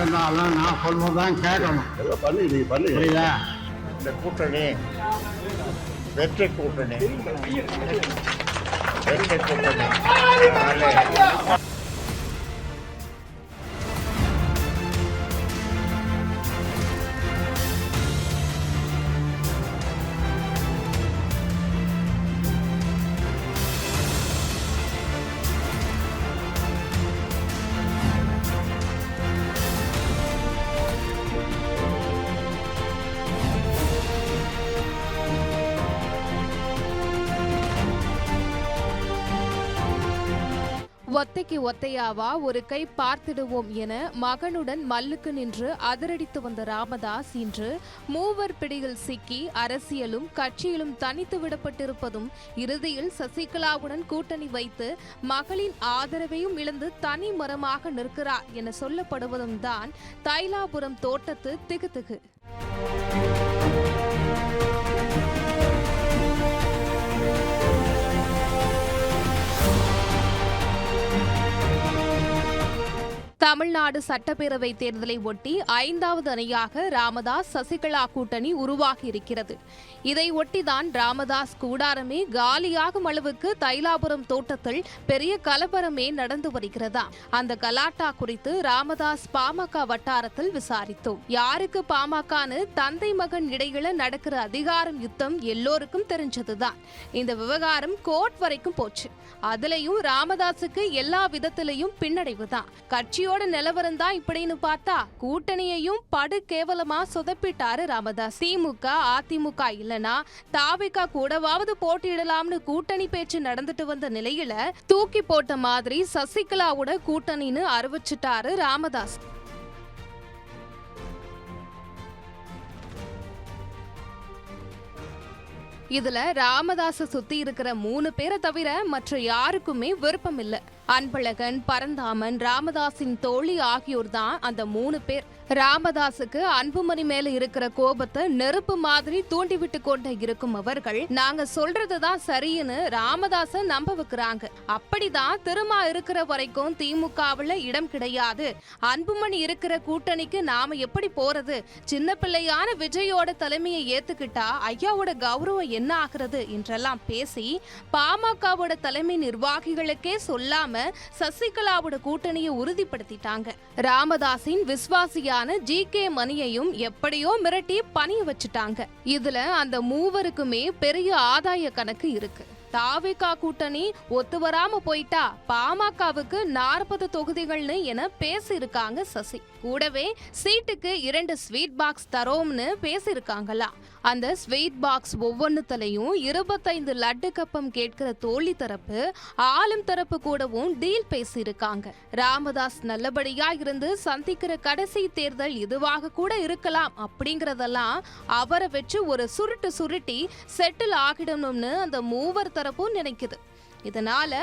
இருந்தாலும் நான் சொல்றதான் கேட்கணும். எல்லாம் பண்ணி நீ பண்ணி புரியுதா? இந்த கூட்டணி வெற்றி கூட்டணி, வெற்றி கூட்டணி. அதனால ஒத்தைக்கு ஒத்தையாவா ஒரு கை பார்த்திடுவோம் என மகனுடன் மல்லுக்கு நின்று அதிரடித்து வந்த ராமதாஸ் இன்று மூவர் பிடியில் சிக்கி அரசியலும் கட்சியிலும் தனித்து விடப்பட்டிருப்பதும், இறுதியில் சசிகலாவுடன் கூட்டணி வைத்து மகளின் ஆதரவையும் இழந்து தனி மரமாக நிற்கிறார் என சொல்லப்படுவதும் தான் தைலாபுரம் தோட்டத்து திகுதிகு. தமிழ்நாடு சட்டப்பேரவை தேர்தலை ஒட்டி 5வது அணியாக ராமதாஸ் சசிகலா கூட்டணி உருவாகி இருக்கிறது. இதை ஒட்டிதான் ராமதாஸ் கூடாரமே காலியாகும் அளவுக்கு தைலாபுரம் தோட்டத்தில் பெரிய கலவரமே நடந்து வருகிறதா. அந்த கலாட்டா குறித்து ராமதாஸ் பாமக வட்டாரத்தில் விசாரித்தோம். யாருக்கு பாமகன்னு தந்தை மகன் இடையில நடக்கிற அதிகாரம் யுத்தம் எல்லோருக்கும் தெரிஞ்சதுதான். இந்த விவகாரம் கோர்ட் வரைக்கும் போச்சு. அதுலயும் ராமதாஸுக்கு எல்லா விதத்திலையும் பின்னடைவுதான். கட்சியோட நிலவரம் தான் இப்படின்னு பார்த்தா கூட்டணியையும் படு கேவலமா சொதப்பிட்டாரு ராமதாஸ். திமுக அதிமுக இல்லனா தாவிக கூடவாவது போட்டியிடலாம்னு கூட்டணி பேச்சு நடந்துட்டு வந்த நிலையில தூக்கி போட்ட மாதிரி சசிகலாவோட கூட்டணின்னு அறிவிச்சிட்டாரு ராமதாஸ். இதுல ராமதாஸ சுத்தி இருக்கிற 3 பேரை தவிர மற்ற யாருக்குமே விருப்பம் இல்ல. அன்பழகன், பரந்தாமன், ராமதாஸின் தோழி ஆகியோர் தான் அந்த 3 பேர். ராமதாஸுக்கு அன்புமணி மேல இருக்கிற கோபத்தை நெருப்பு மாதிரி தூண்டிவிட்டு கொண்டே இருக்கும் அவர்கள் நாங்க சொல்றதுதான் சரின்னு ராமதாஸ நம்ப வைக்கிறாங்க. அப்படிதான் திருமா இருக்கிற வரைக்கும் திமுகவுல இடம் கிடையாது, அன்புமணி இருக்கிற கூட்டணிக்கு நாம எப்படி போறது, சின்ன பிள்ளையான விஜயோட தலைமையை ஏத்துக்கிட்டா ஐயாவோட கௌரவம் என்ன ஆகிறது என்றெல்லாம் பேசி பாமகவோட தலைமை நிர்வாகிகளுக்கே சொல்லாம சசிகலாவோட கூட்டணியை உறுதிப்படுத்திட்டாங்க. ராமதாஸின் விசுவாசியான ஜி.கே. மணியையும் எப்படியோ மிரட்டி பணிய வச்சுட்டாங்க. இதுல அந்த மூவருக்குமே பெரிய ஆதாய கணக்கு இருக்கு. தாவிக கூட்டணி ஒத்து வராம போயிட்டா பாமகவுக்கு 40 தொகுதிகள்னு என பேசியிருக்காங்க சசி. கூடவே சீட்டுக்கு 2 ஸ்வீட் பாக்ஸ் தரோம்னு பேசியிருக்காங்களா. அந்த ஸ்வீட் பாக்ஸ் ஒவ்வொன்னுத்தலையும் 25 லட்டு கப்பம் கேட்கிற தோழி தரப்பு, ஆளும் தரப்பு கூடவும் டீல் பேசியிருக்காங்க. ராமதாஸ் நல்லபடியா இருந்து சந்திக்கிற கடைசி தேர்தல் இதுவாக கூட இருக்கலாம் அப்படிங்கறதெல்லாம் அவரை வச்சு ஒரு சுருட்டி செட்டில் ஆகிடணும்னு அந்த மூவர் தரப்பும் நினைக்குது. இதனால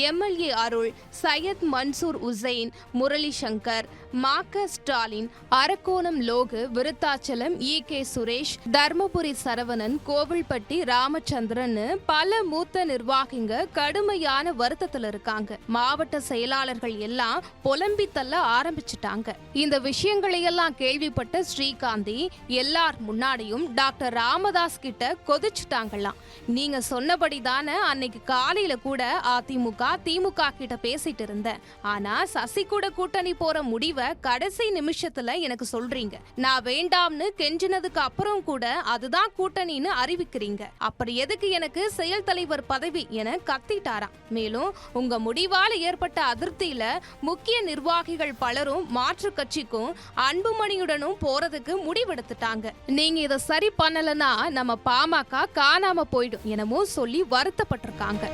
எம்எல்ஏ அருள், சையத் மன்சூர் உசைன், முரளி சங்கர், மாக்க ஸ்டாலின், அரக்கோணம் லோகு, விருத்தாச்சலம் இ.கே. சுரேஷ், தர்மபுரி சரவணன், கோவில்பட்டி ராமச்சந்திரன் பல மூத்த நிர்வாகிங்க கடுமையான வருத்தத்துல இருக்காங்க. மாவட்ட செயலாளர்கள் எல்லாம் புலம்பி தள்ள ஆரம்பிச்சுட்டாங்க. இந்த விஷயங்களை எல்லாம் கேள்விப்பட்ட ஸ்ரீகாந்தி எல்லார் முன்னாடியும் டாக்டர் ராமதாஸ் கிட்ட கொதிச்சுட்டாங்களாம். நீங்க சொன்னபடிதானே அன்னைக்கு காலையில கூட அதிமுக திமுக கிட்ட பேசிட்டு இருந்தேன், ஆனா சசி கூட கூட்டணி போற முடிவை கடைசி நிமிஷத்துல எனக்கு சொல்றீங்க, நான் வேண்டாம்னு கெஞ்சினதுக்கு அப்புறம் கூட அதுதான் கூட்டணின்னு அறிவிக்கிறீங்க, அப்படி எதுக்கு எனக்கு செயல் தலைவர் பதவி என கத்திட்டாராம். மேலும் உங்க முடிவால ஏற்பட்ட அதிருப்தியில முக்கிய நிர்வாகிகள் பலரும் மாற்று கட்சிக்கும் அன்புமணியுடனும் போறதுக்கு முடிவெடுத்துட்டாங்க. நீங்க இதை சரி பண்ணலன்னா நம்ம பாமக காணாம போயிடும் எனவும் சொல்லி வருத்தப்பட்டிருக்காங்க.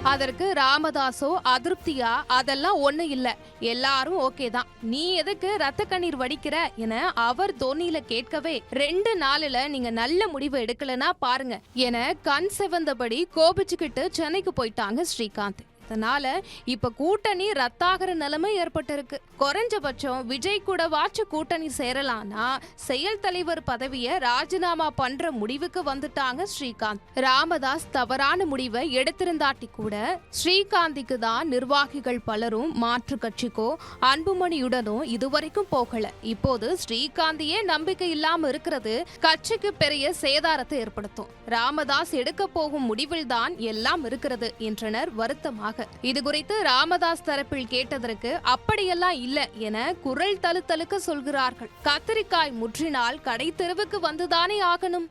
அதற்கு ராமதாஸோ அதிருப்தியா அதெல்லாம் ஒண்ணு இல்ல, எல்லாரும் ஓகே தான், நீ எதுக்கு ரத்த கண்ணீர் வடிக்கிற என அவர் தோனியில கேட்கவே 2 நாள்ல நீங்க நல்ல முடிவு எடுக்கலனா பாருங்க என கண் செவந்தபடி கோபிச்சுக்கிட்டு சென்னைக்கு போயிட்டாங்க ஸ்ரீகாந்த். அதனால இப்ப கூட்டணி ரத்தாகிற நிலைமை ஏற்பட்டிருக்கு. குறைஞ்சபட்சம் விஜய் கூட வாச்சு கூட்டணி சேரலானா செயல் தலைவர் பதவியை ராஜினாமா பண்ற முடிவுக்கு வந்துட்டாங்க ஸ்ரீகாந்த். ராமதாஸ் தவறான முடிவை எடுத்திருந்தாட்டி கூட ஸ்ரீகாந்திக்கு தான் நிர்வாகிகள் பலரும் மாற்று கட்சிக்கோ அன்புமணியுடனோ இதுவரைக்கும் போகல. இப்போது ஸ்ரீகாந்தியே நம்பிக்கை இல்லாம இருக்கிறது கட்சிக்கு பெரிய சேதாரத்தை ஏற்படுத்தும். ராமதாஸ் எடுக்க போகும் முடிவில் தான் எல்லாம் இருக்கிறது என்றனர் வருத்தமாக. இது குறித்து ராமதாஸ் தரப்பில் கேட்டதற்கு அப்படியெல்லாம் இல்ல என குரல் தழுத்தழுக்க சொல்கிறார்கள். கத்திரிக்காய் முற்றினால் கடை தெருவுக்கு வந்துதானே ஆகணும்.